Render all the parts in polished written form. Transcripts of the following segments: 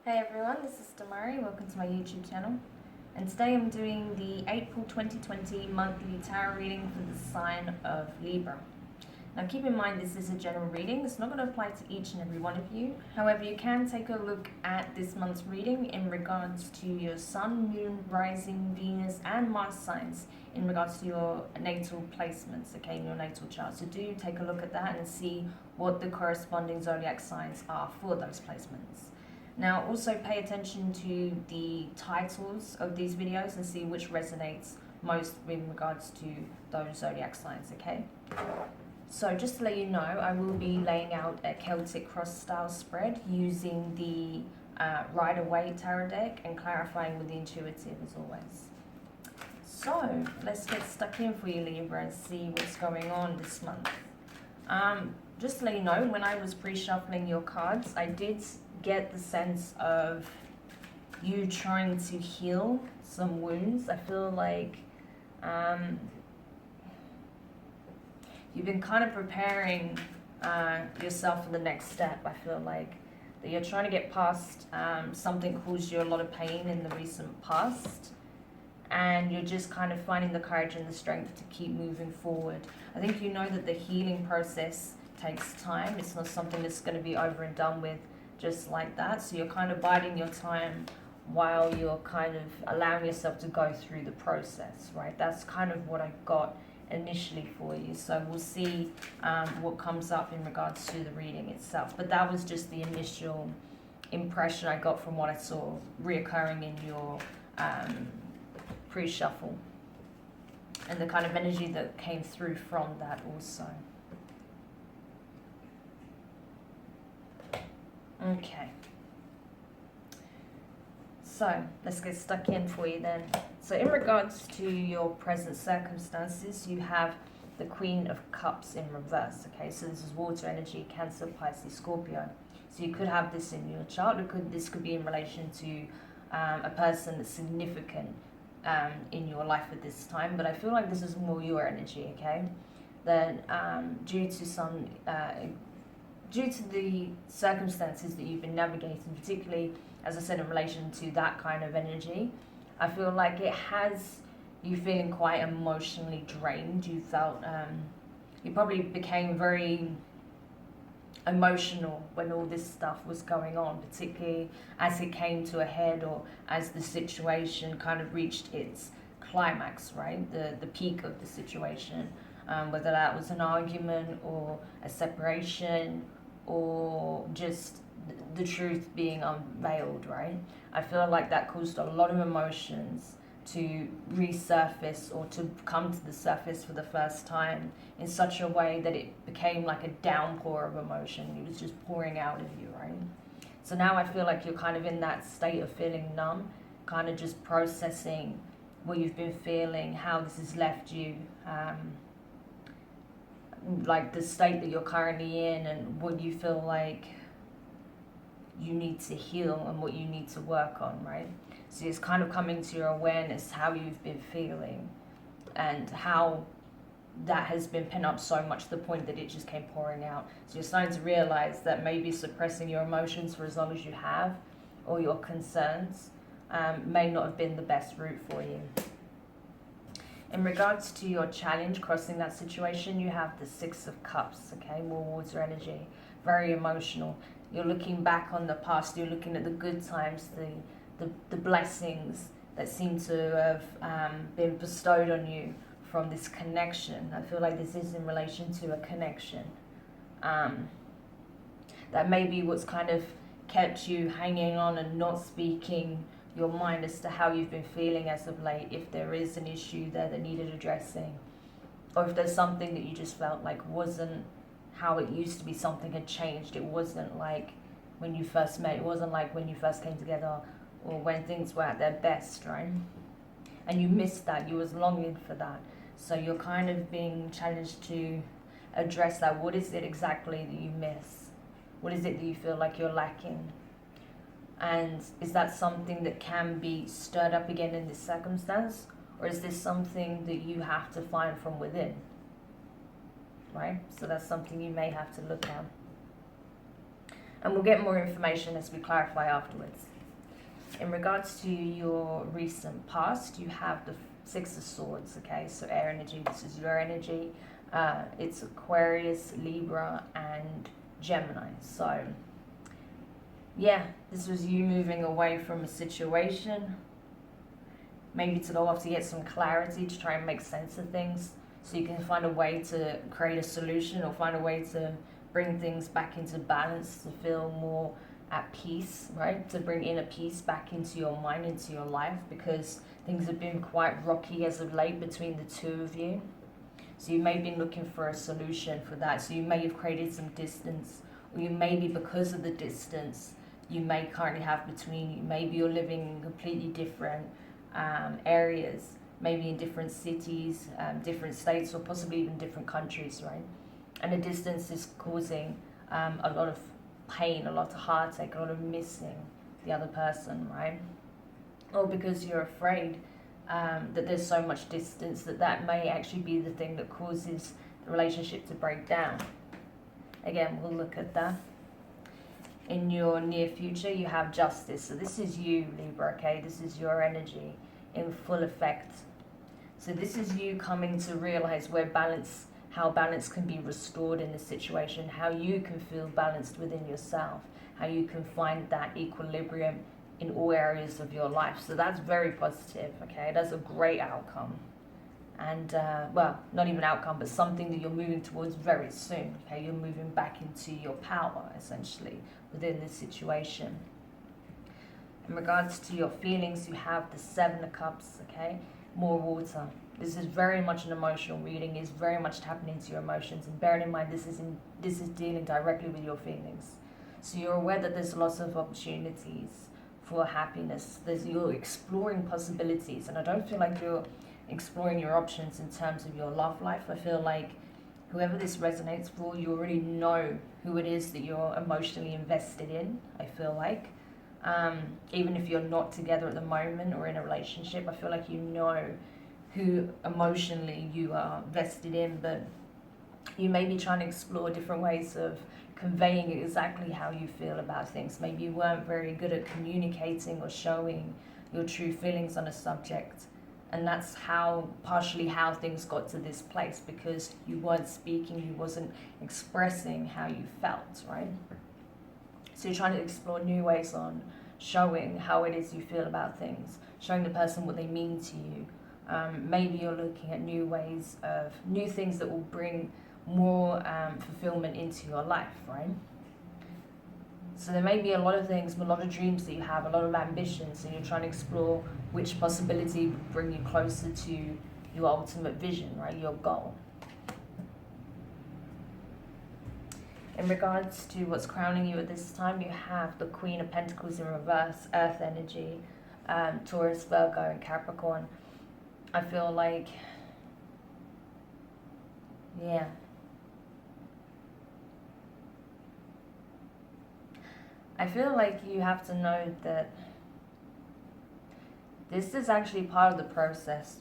Hey everyone, this is Demari. Welcome to my YouTube channel. And today I'm doing the April 2020 monthly tarot reading for the sign of Libra. Now keep in mind this is a general reading. It's not going to apply to each and every one of you. However, you can take a look at this month's reading in regards to your Sun, Moon, Rising, Venus and Mars signs in regards to your natal placements, okay, in your natal chart. So do take a look at that and see what the corresponding zodiac signs are for those placements. Now also pay attention to the titles of these videos and see which resonates most in regards to those zodiac signs, okay? So just to let you know, I will be laying out a Celtic cross style spread using the Waite tarot deck and clarifying with the intuitive as always. So let's get stuck in for you, Libra, and see what's going on this month. Just to let you know, when I was pre-shuffling your cards, I did get the sense of you trying to heal some wounds. I feel like you've been kind of preparing yourself for the next step. I feel like that you're trying to get past something caused you a lot of pain in the recent past, and you're just kind of finding the courage and the strength to keep moving forward. I think you know that the healing process takes time. It's not something that's going to be over and done with just like that. So you're kind of biding your time while you're kind of allowing yourself to go through the process, right? That's kind of what I got initially for you. So we'll see what comes up in regards to the reading itself. But that was just the initial impression I got from what I saw reoccurring in your pre-shuffle and the kind of energy that came through from that also. Okay, so let's get stuck in for you then. So in regards to your present circumstances, you have the Queen of Cups in reverse. Okay, so this is water energy, Cancer, Pisces, Scorpio. So you could have this in your chart. This could be in relation to a person that's significant in your life at this time. But I feel like this is more your energy, okay? Then due to the circumstances that you've been navigating, particularly, as I said, in relation to that kind of energy, I feel like it has you feeling quite emotionally drained. You felt, you probably became very emotional when all this stuff was going on, particularly as it came to a head or as the situation kind of reached its climax, right? The peak of the situation, whether that was an argument or a separation or just the truth being unveiled, right? I feel like that caused a lot of emotions to resurface or to come to the surface for the first time in such a way that it became like a downpour of emotion. It was just pouring out of you, right? So now I feel like you're kind of in that state of feeling numb, kind of just processing what you've been feeling, how this has left you, like the state that you're currently in and what you feel like you need to heal and what you need to work on, right? So it's kind of coming to your awareness how you've been feeling and how that has been pent up so much to the point that it just came pouring out. So you're starting to realize that maybe suppressing your emotions for as long as you have, or your concerns, may not have been the best route for you. In regards to your challenge, crossing that situation, you have the Six of Cups, okay, more water energy, very emotional. You're looking back on the past, you're looking at the good times, the blessings that seem to have been bestowed on you from this connection. I feel like this is in relation to a connection. That may be what's kind of kept you hanging on and not speaking your mind as to how you've been feeling as of late, if there is an issue there that needed addressing, or if there's something that you just felt like wasn't how it used to be, something had changed. It wasn't like when you first met, it wasn't like when you first came together or when things were at their best, right? And you missed that, you was longing for that. So you're kind of being challenged to address that. What is it exactly that you miss? What is it that you feel like you're lacking? And is that something that can be stirred up again in this circumstance? Or is this something that you have to find from within? Right? So that's something you may have to look at. And we'll get more information as we clarify afterwards. In regards to your recent past, you have the Six of Swords, okay? So air energy, this is your energy. It's Aquarius, Libra, and Gemini. So, yeah, this was you moving away from a situation, maybe to go off to get some clarity, to try and make sense of things, so you can find a way to create a solution or find a way to bring things back into balance, to feel more at peace, right? To bring inner peace back into your mind, into your life, because things have been quite rocky as of late between the two of you. So you may have been looking for a solution for that. So you may have created some distance, or you may be, because of the distance you may currently have between you, maybe you're living in completely different areas, maybe in different cities, different states, or possibly even different countries, right? And the distance is causing a lot of pain, a lot of heartache, a lot of missing the other person, right? Or because you're afraid that there's so much distance that may actually be the thing that causes the relationship to break down. Again, we'll look at that. In your near future, you have Justice. So this is you, Libra, okay? This is your energy in full effect. So this is you coming to realize how balance can be restored in this situation, how you can feel balanced within yourself, how you can find that equilibrium in all areas of your life. So that's very positive, okay? That's a great outcome. And, well, not even outcome, but something that you're moving towards very soon, okay? You're moving back into your power, essentially, within this situation. In regards to your feelings, you have the Seven of Cups, okay? More water. This is very much an emotional reading. It's very much tapping into your emotions. And bearing in mind, this is dealing directly with your feelings. So you're aware that there's lots of opportunities for happiness. You're exploring possibilities. And I don't feel like you're exploring your options in terms of your love life. I feel like whoever this resonates for, you already know who it is that you're emotionally invested in, I feel like. Even if you're not together at the moment or in a relationship, I feel like you know who emotionally you are vested in, but you may be trying to explore different ways of conveying exactly how you feel about things. Maybe you weren't very good at communicating or showing your true feelings on a subject. And that's partially how things got to this place, because you weren't speaking, you wasn't expressing how you felt, right? So you're trying to explore new ways on showing how it is you feel about things, showing the person what they mean to you. Maybe you're looking at new things that will bring more fulfillment into your life, right? So there may be a lot of things, a lot of dreams that you have, a lot of ambitions, and you're trying to explore which possibility would bring you closer to your ultimate vision, right? Your goal. In regards to what's crowning you at this time, you have the Queen of Pentacles in reverse, Earth energy, Taurus, Virgo, and Capricorn. I feel like, yeah. I feel like you have to know that this is actually part of the process.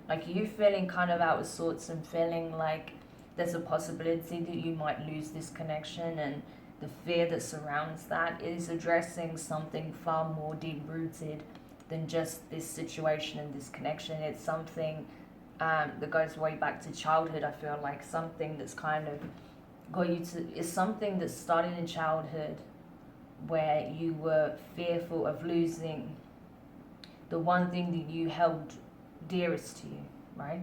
Like you feeling kind of out of sorts and feeling like there's a possibility that you might lose this connection, and the fear that surrounds that is addressing something far more deep-rooted than just this situation and this connection. It's something that goes way back to childhood, I feel like. Something that's kind of it's something that started in childhood, where you were fearful of losing the one thing that you held dearest to you, right?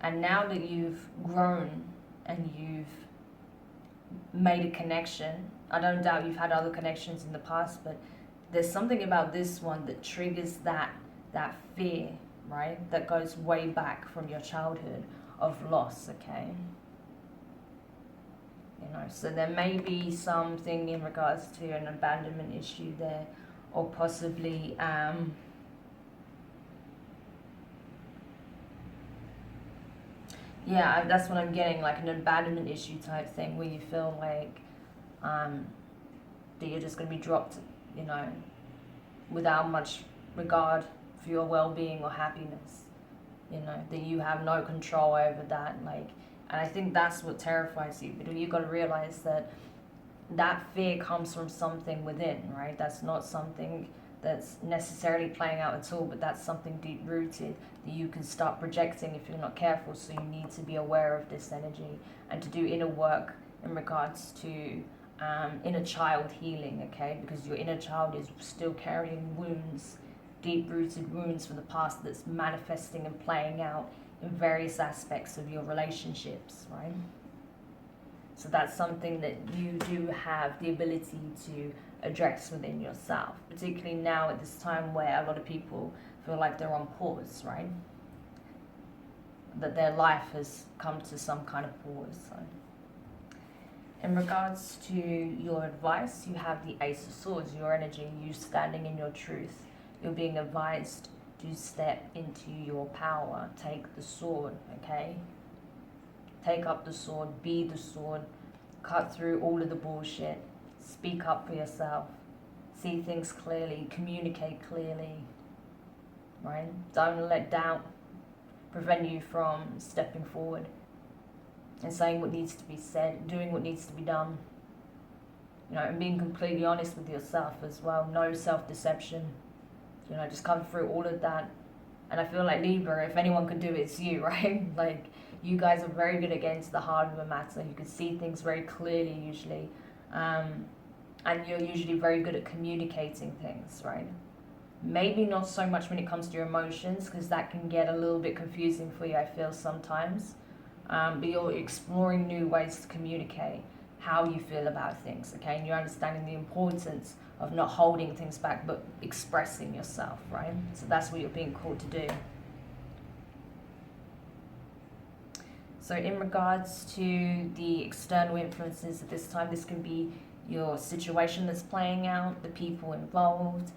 And now that you've grown and you've made a connection, I don't doubt you've had other connections in the past, but there's something about this one that triggers that fear, right? That goes way back from your childhood of loss, okay? You know, so there may be something in regards to an abandonment issue there, or possibly yeah, that's what I'm getting, like an abandonment issue type thing, where you feel like that you're just going to be dropped, you know, without much regard for your well-being or happiness, you know, that you have no control over that, like. And I think that's what terrifies you. But you've got to realize that fear comes from something within, right? That's not something that's necessarily playing out at all, but that's something deep rooted that you can start projecting if you're not careful. So you need to be aware of this energy and to do inner work in regards to inner child healing, okay? Because your inner child is still carrying wounds, deep rooted wounds from the past that's manifesting and playing out in various aspects of your relationships, right? So that's something that you do have the ability to address within yourself, particularly now at this time where a lot of people feel like they're on pause, right? That their life has come to some kind of pause. So in regards to your advice, you have the Ace of Swords, your energy, you standing in your truth. You're being advised to step into your power. Take the sword, okay? Take up the sword, be the sword, cut through all of the bullshit, speak up for yourself, see things clearly, communicate clearly, right? Don't let doubt prevent you from stepping forward and saying what needs to be said, doing what needs to be done, you know, and being completely honest with yourself as well. No self-deception, you know, just come through all of that. And I feel like Libra, if anyone could do it, it's you, right? Like, you guys are very good at getting to the heart of the matter. You can see things very clearly usually, and you're usually very good at communicating things, right? Maybe not so much when it comes to your emotions, because that can get a little bit confusing for you, I feel, sometimes. But you're exploring new ways to communicate how you feel about things, okay? And you're understanding the importance of not holding things back, but expressing yourself, right? So that's what you're being called to do. So in regards to the external influences at this time, this can be your situation that's playing out, the people involved,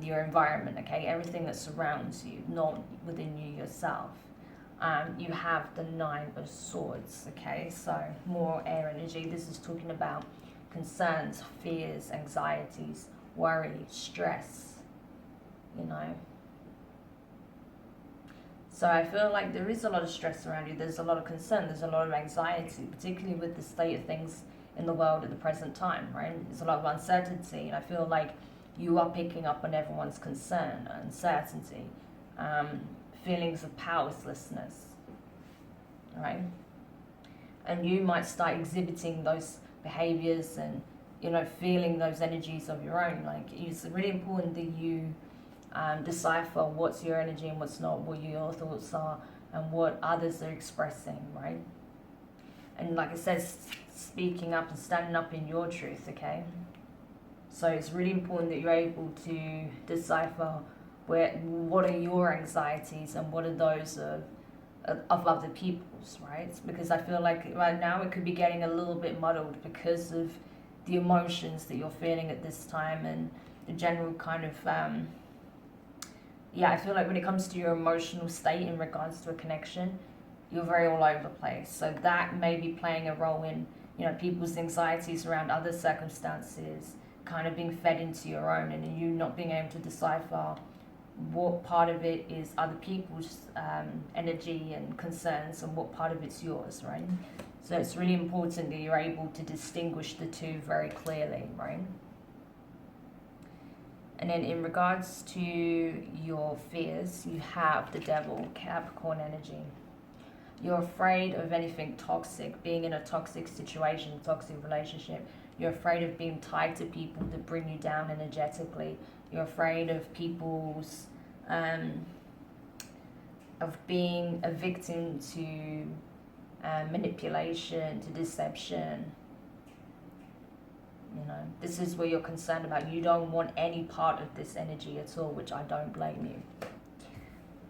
your environment, okay? Everything that surrounds you, not within you yourself. You have the Nine of Swords, okay? So more air energy. This is talking about concerns, fears, anxieties, worry, stress, you know. So I feel like there is a lot of stress around you. There's a lot of concern. There's a lot of anxiety, particularly with the state of things in the world at the present time, right? There's a lot of uncertainty, and I feel like you are picking up on everyone's concern, uncertainty, feelings of powerlessness, right? And you might start exhibiting those behaviors and, you know, feeling those energies of your own. Like, it's really important that you decipher what's your energy and what's not, what your thoughts are and what others are expressing, right? And like I said, speaking up and standing up in your truth, okay? So it's really important that you're able to decipher what are your anxieties and what are those of other people's, right? Because I feel like right now it could be getting a little bit muddled because of the emotions that you're feeling at this time and the general kind of I feel like when it comes to your emotional state in regards to a connection, you're very all over the place. So that may be playing a role in, you know, people's anxieties around other circumstances kind of being fed into your own, and you not being able to decipher what part of it is other people's energy and concerns and what part of it's yours, right? So it's really important that you're able to distinguish the two very clearly, right? And then in regards to your fears, you have the Devil, Capricorn energy. You're afraid of anything toxic, being in a toxic situation, toxic relationship. You're afraid of being tied to people that bring you down energetically. You're afraid of people's, of being a victim to manipulation, to deception. You know, this is what you're concerned about. You don't want any part of this energy at all, which I don't blame you.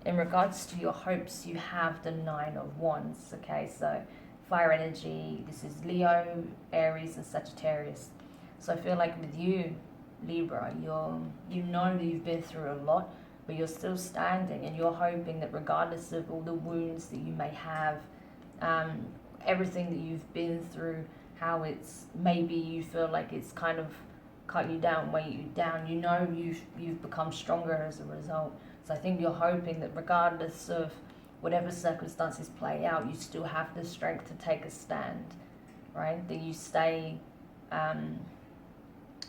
In regards to your hopes, you have the Nine of Wands, okay? So fire energy, this is Leo, Aries, and Sagittarius. So I feel like with you, Libra, you know that you've been through a lot, but you're still standing, and you're hoping that regardless of all the wounds that you may have, everything that you've been through, how it's maybe you feel like it's kind of cut you down, weigh you down, you know you've become stronger as a result. So I think you're hoping that regardless of whatever circumstances play out, you still have the strength to take a stand, right? That you stay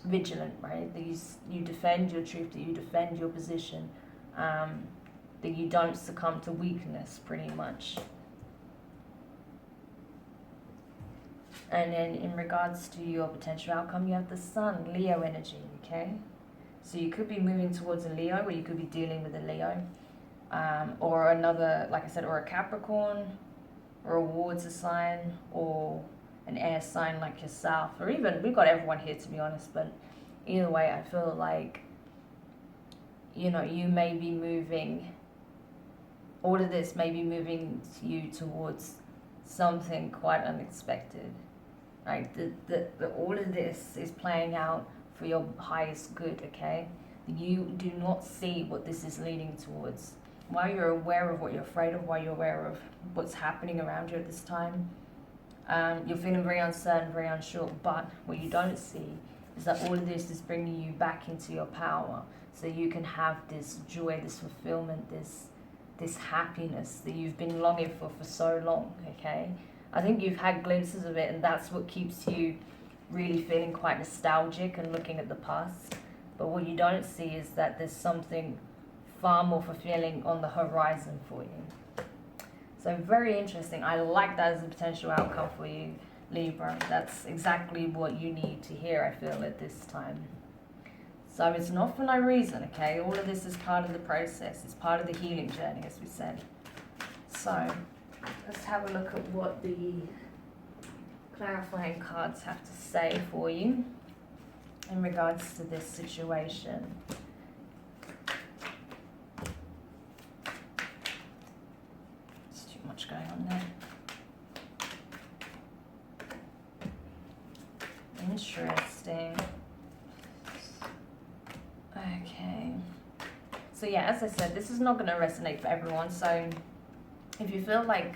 vigilant, right? That you defend your truth, that you defend your position, that you don't succumb to weakness, pretty much. And then in regards to your potential outcome, you have the Sun, Leo energy, okay? So you could be moving towards a Leo, or you could be dealing with a Leo, or another, like I said, or a Capricorn, or a Water sign, or an air sign like yourself, or even, we've got everyone here to be honest, but either way, I feel like, you know, you may be moving, all of this may be moving you towards something quite unexpected, right? All of this is playing out for your highest good, okay? You do not see what this is leading towards. While you're aware of what you're afraid of, while you're aware of what's happening around you at this time, you're feeling very uncertain, very unsure, but what you don't see is that all of this is bringing you back into your power, so you can have this joy, this fulfillment, this happiness that you've been longing for so long, okay? I think you've had glimpses of it, and that's what keeps you really feeling quite nostalgic and looking at the past. But what you don't see is that there's something far more fulfilling on the horizon for you. So very interesting. I like that as a potential outcome for you, Libra. That's exactly what you need to hear, I feel, at this time. So it's not for no reason, okay? All of this is part of the process. It's part of the healing journey, as we said. So let's have a look at what the clarifying cards have to say for you in regards to this situation. There's too much going on there. Interesting. Okay. So yeah, as I said, this is not going to resonate for everyone. So if you feel like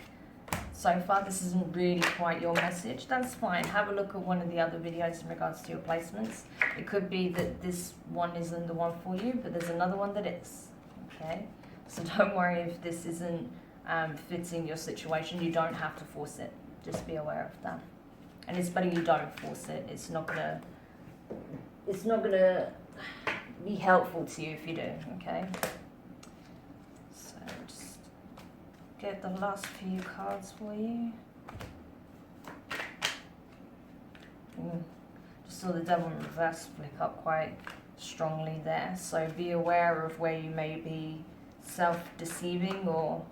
so far this isn't really quite your message, that's fine. Have a look at one of the other videos in regards to your placements. It could be that this one isn't the one for you, but there's another one that is. Okay? So don't worry if this isn't fitting your situation. You don't have to force it. Just be aware of that. And it's better you don't force it. It's not gonna be helpful to you if you do, okay? So just get the last few cards for you. Just saw the Devil in reverse flick up quite strongly there. So be aware of where you may be self-deceiving or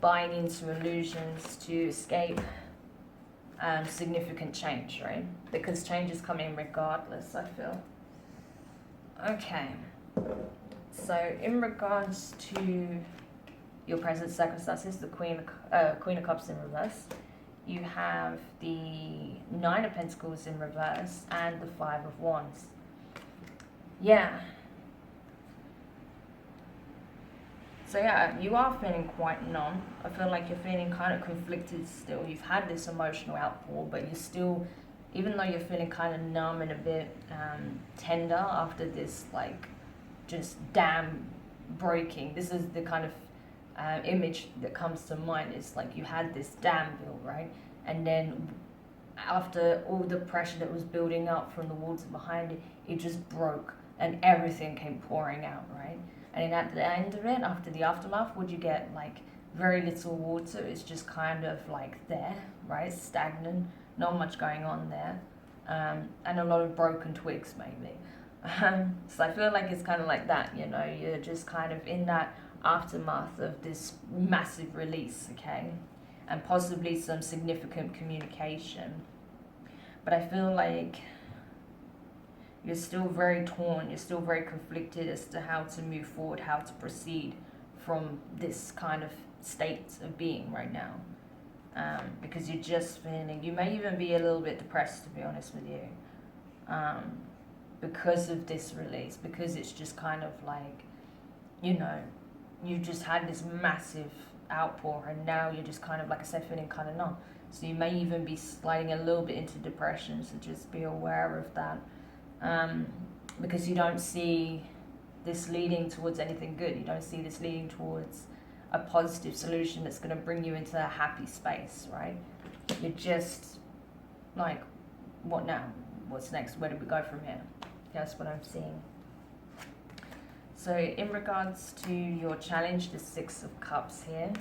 buying into illusions to escape significant change, right? Because change is coming regardless, I feel. Okay, so in regards to your present circumstances, the Queen of Cups in reverse, you have the Nine of Pentacles in reverse and the Five of Wands. Yeah. So yeah, you are feeling quite numb. I feel like you're feeling kind of conflicted still. You've had this emotional outpour, but you're still, even though you're feeling kind of numb and a bit tender after this, like, just dam breaking, this is the kind of image that comes to mind. It's like you had this dam built, right? And then after all the pressure that was building up from the water behind it, it just broke and everything came pouring out, right? And then at the end of it, after the aftermath, would you get like very little water? It's just kind of like there, right? Stagnant, not much going on there. And a lot of broken twigs maybe. So I feel like it's kind of like that, you know, you're just kind of in that aftermath of this massive release, okay? And possibly some significant communication. But I feel like you're still very torn, you're still very conflicted as to how to move forward, how to proceed from this kind of state of being right now. Because you're just feeling, you may even be a little bit depressed, to be honest with you, because of this release, because it's just kind of like, you know, you just had this massive outpour and now you're just kind of, like I said, feeling kind of numb. So you may even be sliding a little bit into depression, so just be aware of that. Because you don't see this leading towards anything good. You don't see this leading towards a positive solution that's going to bring you into a happy space, right? You're just like, what now? what's next? Where do we go from here? That's what I'm seeing. So in regards to your challenge, the Six of Cups here,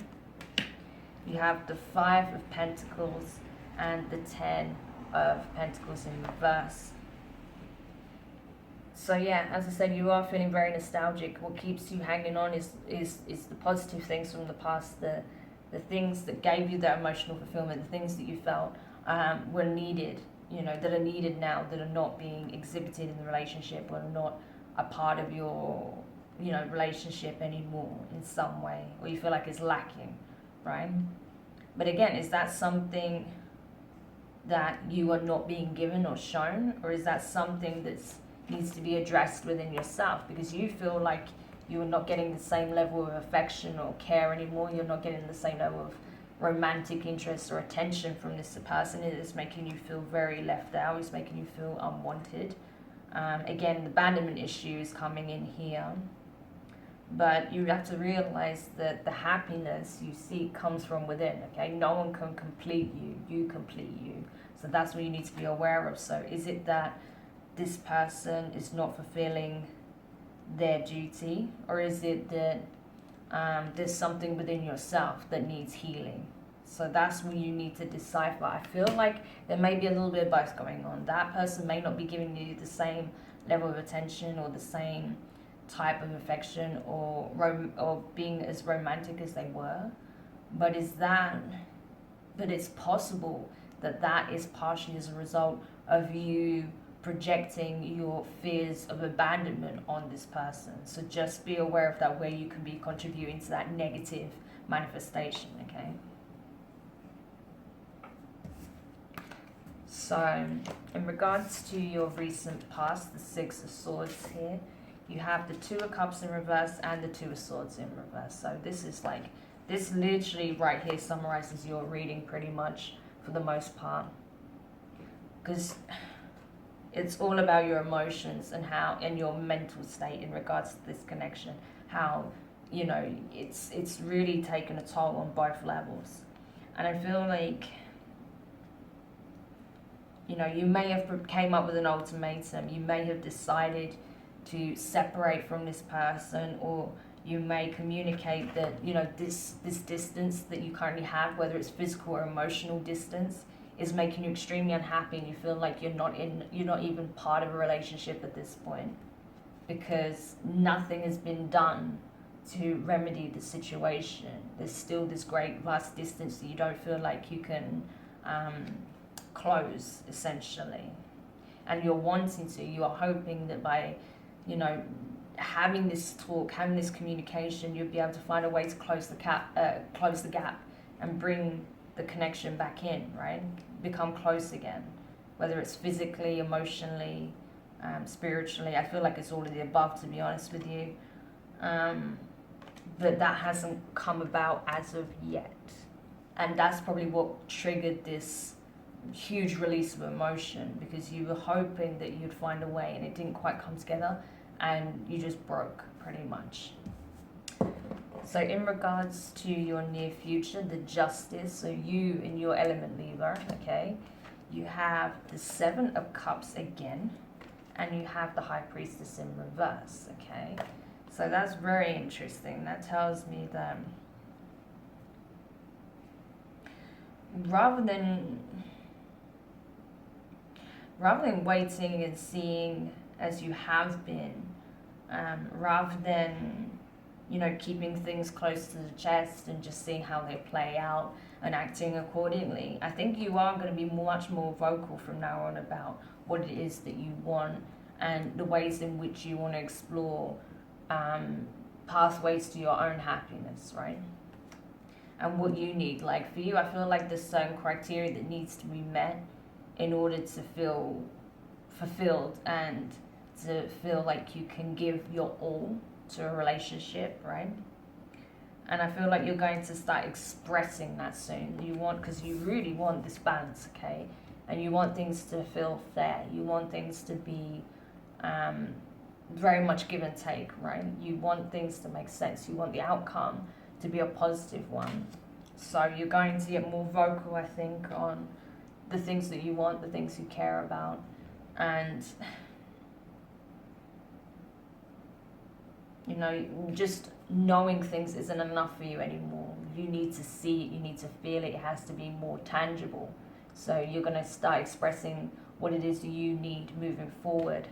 you have the Five of Pentacles and the Ten of Pentacles in reverse. So yeah, as I said, you are feeling very nostalgic. What keeps you hanging on is the positive things from the past, the things that gave you that emotional fulfillment, the things that you felt were needed, you know, that are needed now, that are not being exhibited in the relationship, or not a part of your, you know, relationship anymore in some way, or you feel like it's lacking, right? But again, is that something that you are not being given or shown, or is that something that needs to be addressed within yourself, because you feel like you are not getting the same level of affection or care anymore? You're not getting the same level of romantic interest or attention from this person. It is making you feel very left out. It's making you feel unwanted. Again, the abandonment issue is coming in here. But you have to realize that the happiness you seek comes from within, okay? No one can complete you. You complete you. So that's what you need to be aware of. So is it that this person is not fulfilling their duty, or is it that there's something within yourself that needs healing? So that's what you need to decipher. I feel like there may be a little bit of both going on. That person may not be giving you the same level of attention or the same type of affection or being as romantic as they were, but it's possible that that is partially as a result of you projecting your fears of abandonment on this person. So just be aware of that, where you can be contributing to that negative manifestation, okay? So in regards to your recent past, the Six of Swords here, you have the Two of Cups in reverse and the Two of Swords in reverse. So this is like, this literally right here summarizes your reading pretty much for the most part, because it's all about your emotions and how, and your mental state in regards to this connection, how, you know, it's really taken a toll on both levels. And I feel like, you know, you may have came up with an ultimatum, you may have decided to separate from this person, or you may communicate that, you know, this distance that you currently have, whether it's physical or emotional distance, is making you extremely unhappy, and you feel like you're not even part of a relationship at this point, because nothing has been done to remedy the situation. There's still this great vast distance that you don't feel like you can close, essentially. And you're wanting to, you are hoping that by, you know, having this talk, having this communication, you'll be able to find a way to close the gap and bring the connection back in, right? Become close again, whether it's physically, emotionally, spiritually. I feel like it's all of the above, to be honest with you. But that hasn't come about as of yet. And that's probably what triggered this huge release of emotion, because you were hoping that you'd find a way and it didn't quite come together, and you just broke pretty much. So in regards to your near future, the Justice, so you in your element, Libra, okay, you have the Seven of Cups again, and you have the High Priestess in reverse, okay? So that's very interesting. That tells me that rather than waiting and seeing as you have been, rather than, you know, keeping things close to the chest and just seeing how they play out and acting accordingly, I think you are going to be much more vocal from now on about what it is that you want and the ways in which you want to explore pathways to your own happiness, right? And what you need. Like for you, I feel like there's certain criteria that needs to be met in order to feel fulfilled and to feel like you can give your all to a relationship, right? And I feel like you're going to start expressing that soon. You want, because you really want this balance, okay? And you want things to feel fair. You want things to be very much give and take, right? You want things to make sense. You want the outcome to be a positive one. So you're going to get more vocal, I think, on the things that you want, the things you care about, And you know, just knowing things isn't enough for you anymore. You need to see it, you need to feel it, it has to be more tangible. So you're going to start expressing what it is you need moving forward,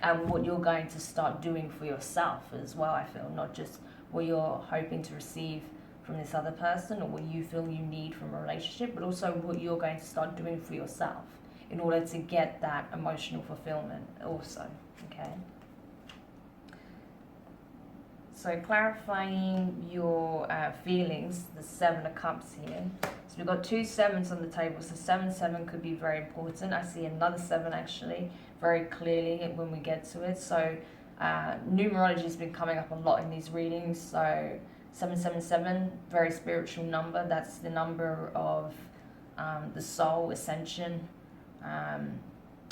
and what you're going to start doing for yourself as well, I feel. Not just what you're hoping to receive from this other person or what you feel you need from a relationship, but also what you're going to start doing for yourself in order to get that emotional fulfillment also, okay? So clarifying your feelings, the Seven of Cups here. So we've got two sevens on the table. So 7 could be very important. I see another 7 actually very clearly when we get to it. So numerology has been coming up a lot in these readings. So 777, very spiritual number. That's the number of the soul, ascension.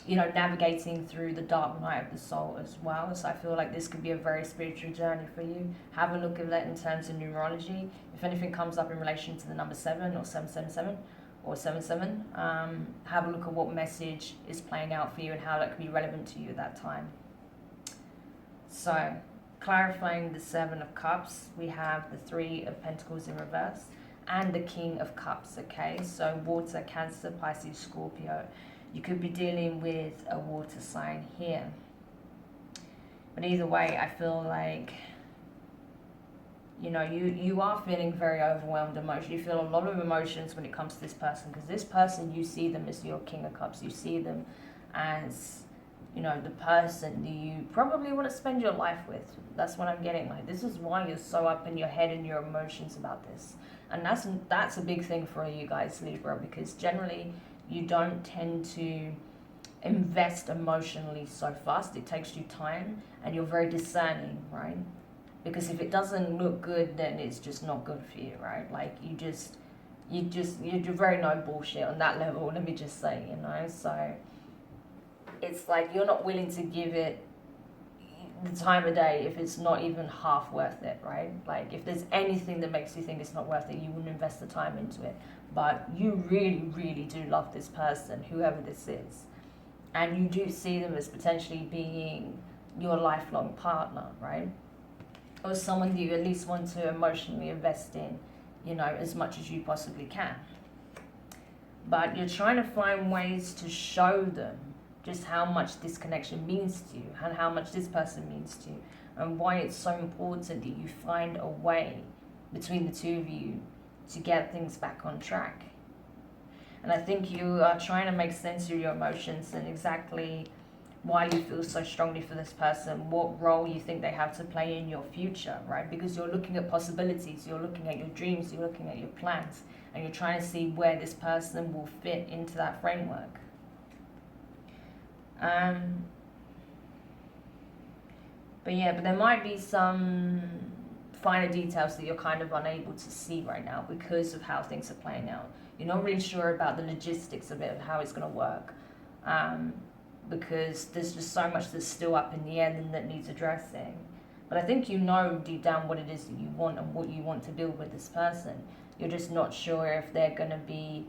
You know, navigating through the dark night of the soul as well. So I feel like this could be a very spiritual journey for you. Have a look at that in terms of numerology. If anything comes up in relation to the number 7 or 777 or 77, have a look at what message is playing out for you and how that could be relevant to you at that time. So clarifying the 7 of Cups, we have the 3 of Pentacles in reverse and the King of Cups, okay? So water, Cancer, Pisces, Scorpio. You could be dealing with a water sign here. But either way, I feel like, you know, you are feeling very overwhelmed emotionally. You feel a lot of emotions when it comes to this person, because this person, you see them as your King of Cups. You see them as, you know, the person that you probably want to spend your life with. That's what I'm getting. Like, this is why you're so up in your head and your emotions about this. And that's a big thing for you guys, Libra, because generally you don't tend to invest emotionally so fast. It takes you time, and you're very discerning, right? Because if it doesn't look good, then it's just not good for you, right? Like you're very no bullshit on that level, let me just say, you know? So it's like you're not willing to give it the time of day if it's not even half worth it, right? Like if there's anything that makes you think it's not worth it, you wouldn't invest the time into it. But you really, really do love this person, whoever this is. And you do see them as potentially being your lifelong partner, right? Or someone that you at least want to emotionally invest in, you know, as much as you possibly can. But you're trying to find ways to show them just how much this connection means to you and how much this person means to you, and why it's so important that you find a way between the two of you to get things back on track. And I think you are trying to make sense of your emotions and exactly why you feel so strongly for this person, what role you think they have to play in your future, right? Because you're looking at possibilities, you're looking at your dreams, you're looking at your plans, and you're trying to see where this person will fit into that framework. But there might be some finer details that you're kind of unable to see right now because of how things are playing out. You're not really sure about the logistics of it and how it's going to work, because there's just so much that's still up in the air and that needs addressing. But I think you know deep down what it is that you want and what you want to build with this person. You're just not sure if they're going to be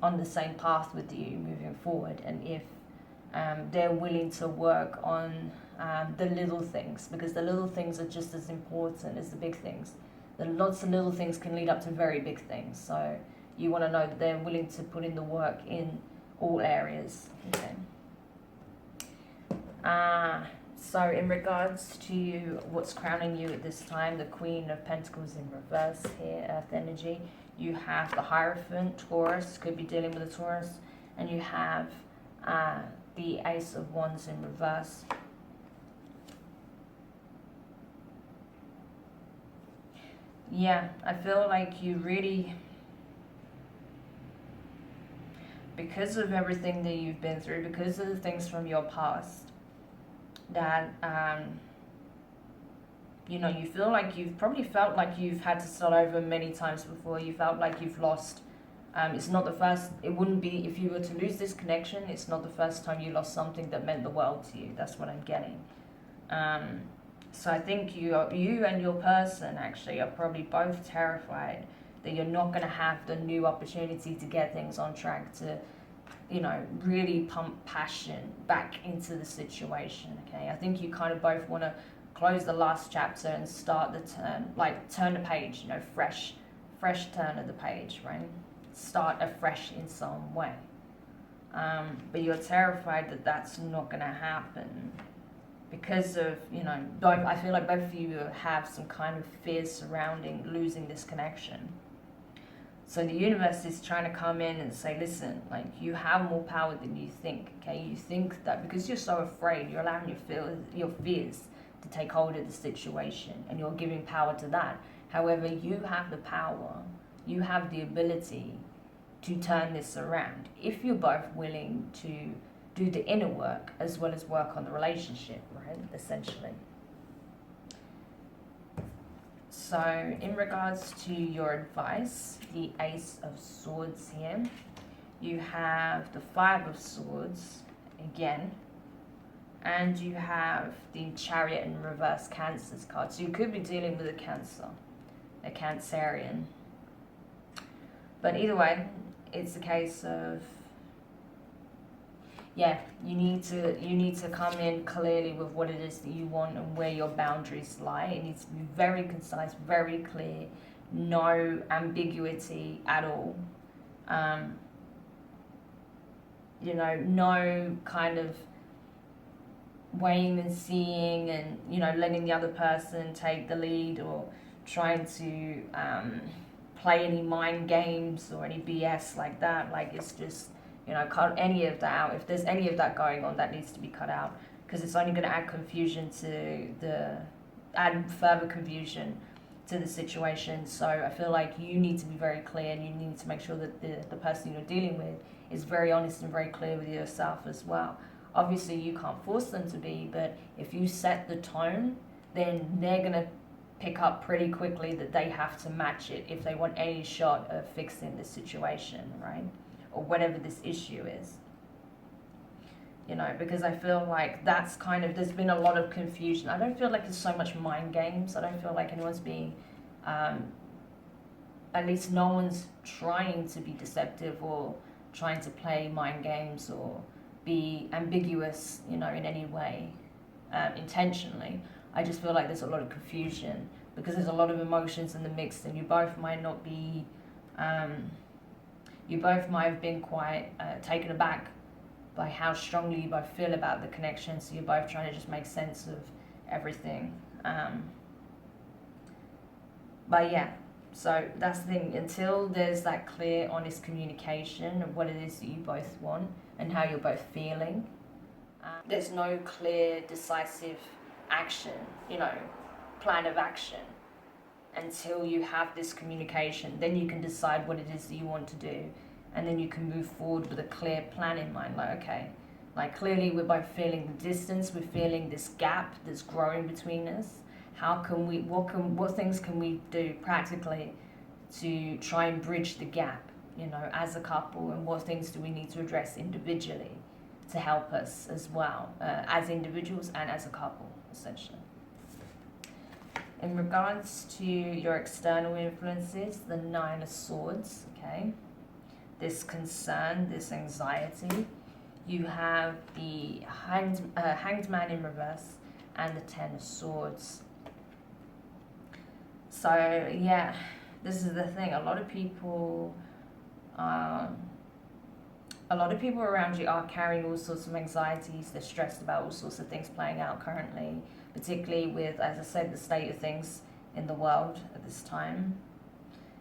on the same path with you moving forward, and if they're willing to work on the little things, because the little things are just as important as the big things. Lots of little things can lead up to very big things, so you want to know that they're willing to put in the work in all areas. Okay. So in regards to what's crowning you at this time, the Queen of Pentacles in reverse here, Earth energy, you have the Hierophant, Taurus, could be dealing with a Taurus, and you have the Ace of Wands in reverse. Yeah, I feel like you really, because of everything that you've been through, because of the things from your past, that, you know, you feel like you've probably felt like you've had to start over many times before. You felt like you've lost. It's not the first, it wouldn't be, if you were to lose this connection, it's not the first time you lost something that meant the world to you. That's what I'm getting. So I think you and your person actually are probably both terrified that you're not going to have the new opportunity to get things on track, to really pump passion back into the situation. Okay, I think you kind of both want to close the last chapter and start the turn the page, fresh turn of the page, right? Start afresh in some way. But you're terrified that that's not going to happen because of, I feel like both of you have some kind of fears surrounding losing this connection. So the universe is trying to come in and say, listen, like, you have more power than you think, okay? You think that because you're so afraid, you're allowing your fears to take hold of the situation, and you're giving power to that. However, you have the power, you have the ability to turn this around if you're both willing to do the inner work as well as work on the relationship, right? Essentially. So in regards to your advice, the Ace of Swords here, you have the Five of Swords again, and you have the Chariot in reverse Cancer's card. So you could be dealing with a Cancerian. But either way, it's a case of, you need to come in clearly with what it is that you want and where your boundaries lie. It needs to be very concise, very clear, no ambiguity at all. No kind of weighing and seeing and, letting the other person take the lead, or trying to play any mind games or any BS like that. Like, it's just, cut any of that out. If there's any of that going on, that needs to be cut out, because it's only going to add further confusion to the situation. So I feel like you need to be very clear, and you need to make sure that the person you're dealing with is very honest and very clear with yourself as well. Obviously, you can't force them to be, but if you set the tone, then they're going to pick up pretty quickly that they have to match it if they want any shot of fixing the situation, right? Or whatever this issue is. Because I feel like that's there's been a lot of confusion. I don't feel like there's so much mind games. I don't feel like anyone's being, at least no one's trying to be deceptive or trying to play mind games or be ambiguous, in any way, intentionally. I just feel like there's a lot of confusion because there's a lot of emotions in the mix, and you both might not be, you both might have been quite taken aback by how strongly you both feel about the connection, so you're both trying to just make sense of everything. But yeah, so that's the thing. Until there's that clear, honest communication of what it is that you both want and how you're both feeling, there's no clear, decisive action, plan of action. Until you have this communication, then you can decide what it is that you want to do, and then you can move forward with a clear plan in mind. Like, okay, like, clearly we're both feeling the distance, we're feeling this gap that's growing between us. What things can we do practically to try and bridge the gap, as a couple, and what things do we need to address individually to help us as well, as individuals and as a couple, essentially. In regards to your external influences, the Nine of Swords, okay, this concern, this anxiety, you have the Hanged Man in reverse and the Ten of Swords. So yeah, this is the thing. A lot of people around you are carrying all sorts of anxieties. They're stressed about all sorts of things playing out currently, particularly with, as I said, the state of things in the world at this time.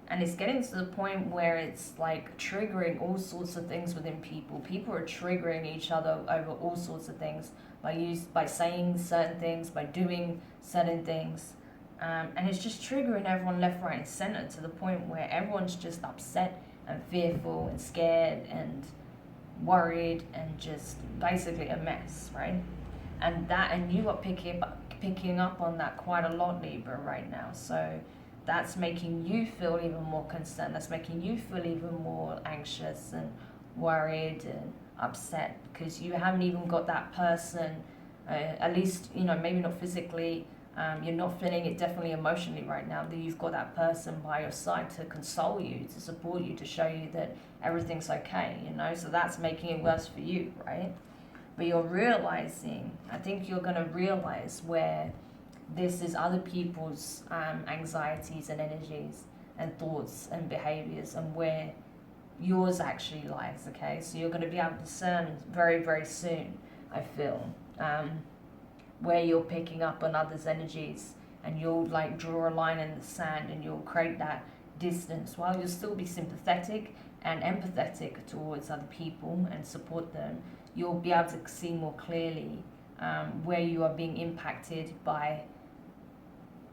And it's getting to the point where it's like triggering all sorts of things within people. People are triggering each other over all sorts of things by saying certain things, by doing certain things. And it's just triggering everyone left, right, and center, to the point where everyone's just upset and fearful and scared and worried and just basically a mess, right? And you are picking up on that quite a lot, Libra, right now. So that's making you feel even more concerned. That's making you feel even more anxious and worried and upset, because you haven't even got that person, at least, maybe not physically, You're not feeling it definitely emotionally right now, that you've got that person by your side to console you, to support you, to show you that everything's okay, you know? So that's making it worse for you, right? But you're realizing, I think you're going to realize where this is other people's anxieties and energies and thoughts and behaviors, and where yours actually lies, okay? So you're going to be able to discern very, very soon, I feel, where you're picking up on others' energies, and you'll like draw a line in the sand and you'll create that distance, while you'll still be sympathetic and empathetic towards other people and support them. You'll be able to see more clearly where you are being impacted by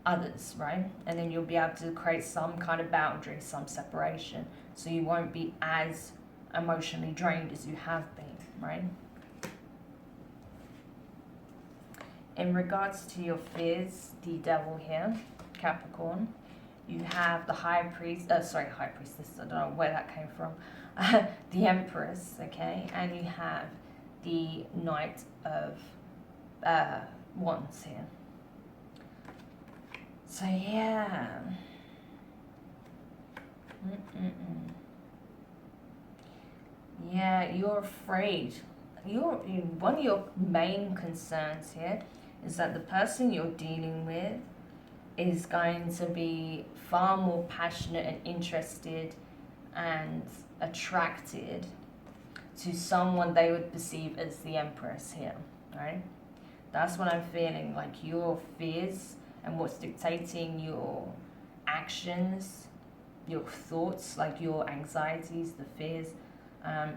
others, right? And then you'll be able to create some kind of boundary, some separation, so you won't be as emotionally drained as you have been, right? In regards to your fears, the devil here, Capricorn, you have the high priestess, I don't know where that came from, the Empress, okay? And you have the Knight of Wands here. So yeah. Yeah, you're afraid. One of your main concerns here is that the person you're dealing with is going to be far more passionate and interested and attracted to someone they would perceive as the Empress here, right? That's what I'm feeling, like your fears and what's dictating your actions, your thoughts, like your anxieties, the fears,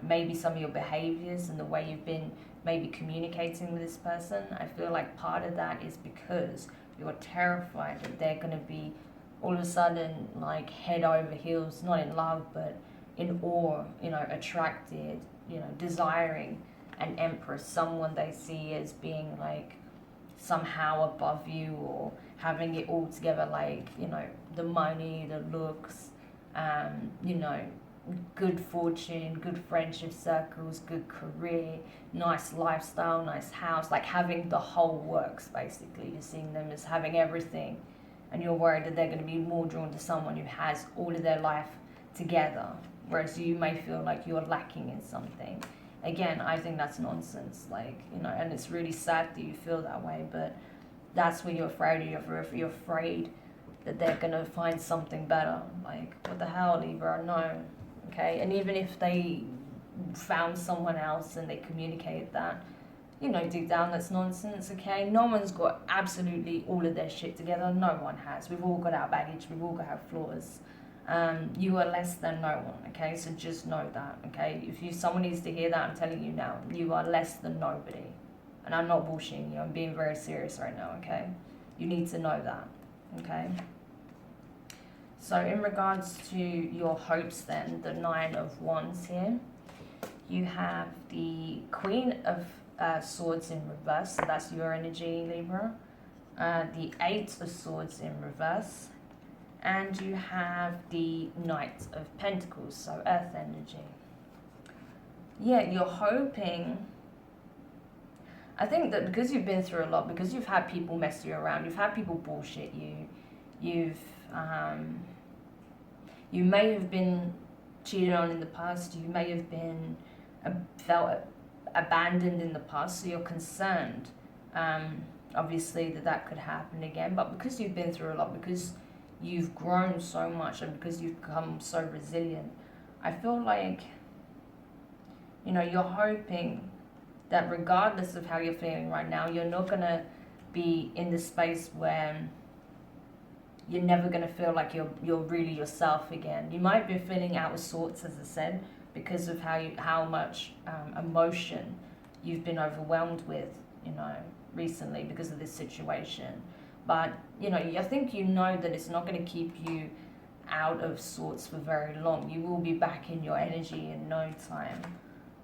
maybe some of your behaviors and the way you've been maybe communicating with this person. I feel like part of that is because you're terrified that they're going to be all of a sudden like head over heels, not in love, but in awe, you know, attracted, you know, desiring an Empress, someone they see as being like somehow above you, or having it all together, like, you know, the money, the looks, you know, good fortune, good friendship circles, good career, nice lifestyle, nice house, like having the whole works basically. You're seeing them as having everything, and you're worried that they're going to be more drawn to someone who has all of their life together, whereas you may feel like you're lacking in something. Again, I think that's nonsense, like, you know, and it's really sad that you feel that way, but that's what you're afraid of. You're afraid that they're going to find something better. Like, what the hell, Libra? No. Okay, and even if they found someone else and they communicated that, you know, deep down, that's nonsense, okay? No one's got absolutely all of their shit together. No one has. We've all got our baggage. We've all got our flaws. You are less than no one, okay? So just know that, okay? If someone needs to hear that, I'm telling you now, you are less than nobody. And I'm not bullshitting you. I'm being very serious right now, okay? You need to know that, okay? So in regards to your hopes then, the Nine of Wands here, you have the Queen of Swords in reverse, so that's your energy, Libra. The Eight of Swords in reverse. And you have the Knight of Pentacles, so Earth energy. Yeah, you're hoping, I think that because you've been through a lot, because you've had people mess you around, you've had people bullshit you, you may have been cheated on in the past, you may have been felt abandoned in the past, so you're concerned, obviously, that could happen again. But because you've been through a lot, because you've grown so much, and because you've become so resilient, I feel like, you know, you're hoping that regardless of how you're feeling right now, you're not going to be in the space where you're never going to feel like you're really yourself again. You might be feeling out of sorts, as I said, because of how much emotion you've been overwhelmed with, you know, recently because of this situation. But, you know, I think you know that it's not going to keep you out of sorts for very long. You will be back in your energy in no time.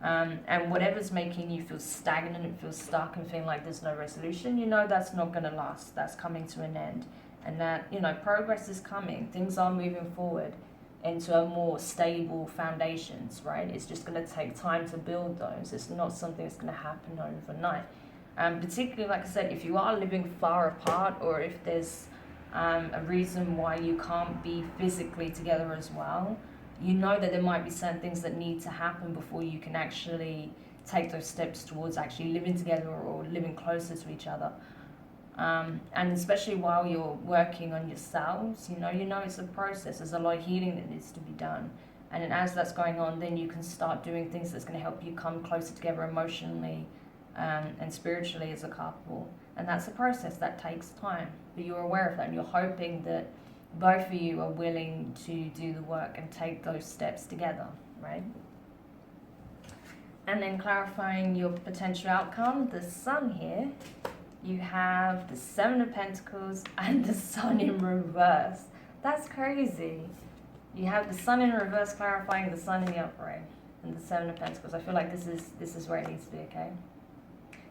And whatever's making you feel stagnant and feel stuck and feeling like there's no resolution, you know that's not going to last. That's coming to an end. And that, you know, progress is coming. Things are moving forward into a more stable foundations, right? It's just going to take time to build those. It's not something that's going to happen overnight. Particularly, like I said, if you are living far apart, or if there's a reason why you can't be physically together as well, you know that there might be certain things that need to happen before you can actually take those steps towards actually living together or living closer to each other. And especially while you're working on yourselves, you know it's a process. There's a lot of healing that needs to be done. And then as that's going on, then you can start doing things that's going to help you come closer together emotionally and spiritually as a couple. And that's a process that takes time. But you're aware of that, and you're hoping that both of you are willing to do the work and take those steps together, right? And then clarifying your potential outcome, the Sun here, you have the Seven of Pentacles and the Sun in reverse. That's crazy. You have the Sun in reverse clarifying the Sun in the upright and the Seven of Pentacles. I feel like this is where it needs to be, okay?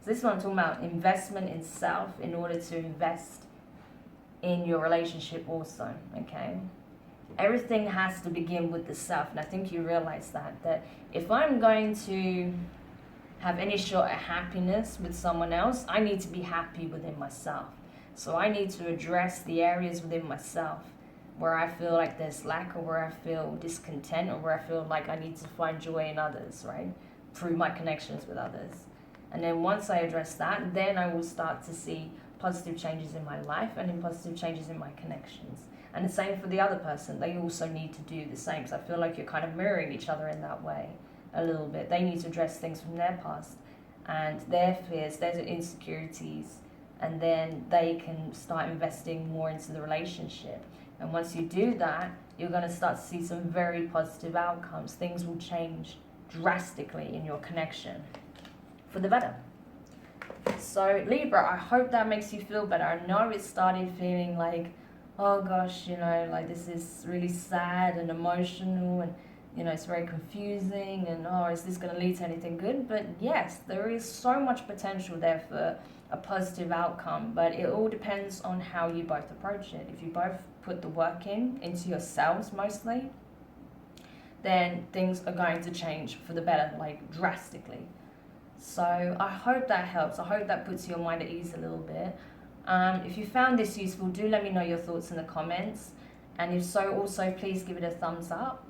So this one I'm talking about investment in self in order to invest in your relationship also, okay? Everything has to begin with the self, and I think you realize that if I'm going to have any shot at happiness with someone else, I need to be happy within myself. So I need to address the areas within myself where I feel like there's lack, or where I feel discontent, or where I feel like I need to find joy in others, right? Through my connections with others. And then once I address that, then I will start to see positive changes in my life and in positive changes in my connections. And the same for the other person. They also need to do the same. So I feel like you're kind of mirroring each other in that way a little bit. They need to address things from their past and their fears, their insecurities, and then they can start investing more into the relationship. And once you do that, you're going to start to see some very positive outcomes. Things will change drastically in your connection for the better. So Libra, I hope that makes you feel better. I know it started feeling like, oh gosh, like this is really sad and emotional, and it's very confusing, and oh, is this going to lead to anything good? But yes, there is so much potential there for a positive outcome, but it all depends on how you both approach it. If you both put the work into yourselves mostly, then things are going to change for the better, like drastically. So I hope that helps. I hope that puts your mind at ease a little bit. If you found this useful, do let me know your thoughts in the comments. And if so, also please give it a thumbs up.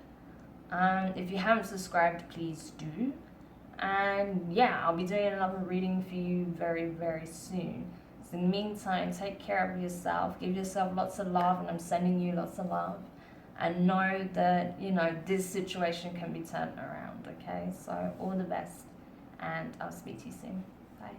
If you haven't subscribed, please do. And yeah, I'll be doing another reading for you very, very soon. So in the meantime, take care of yourself. Give yourself lots of love, and I'm sending you lots of love. And know that, this situation can be turned around, okay? So all the best. And I'll speak to you soon. Bye.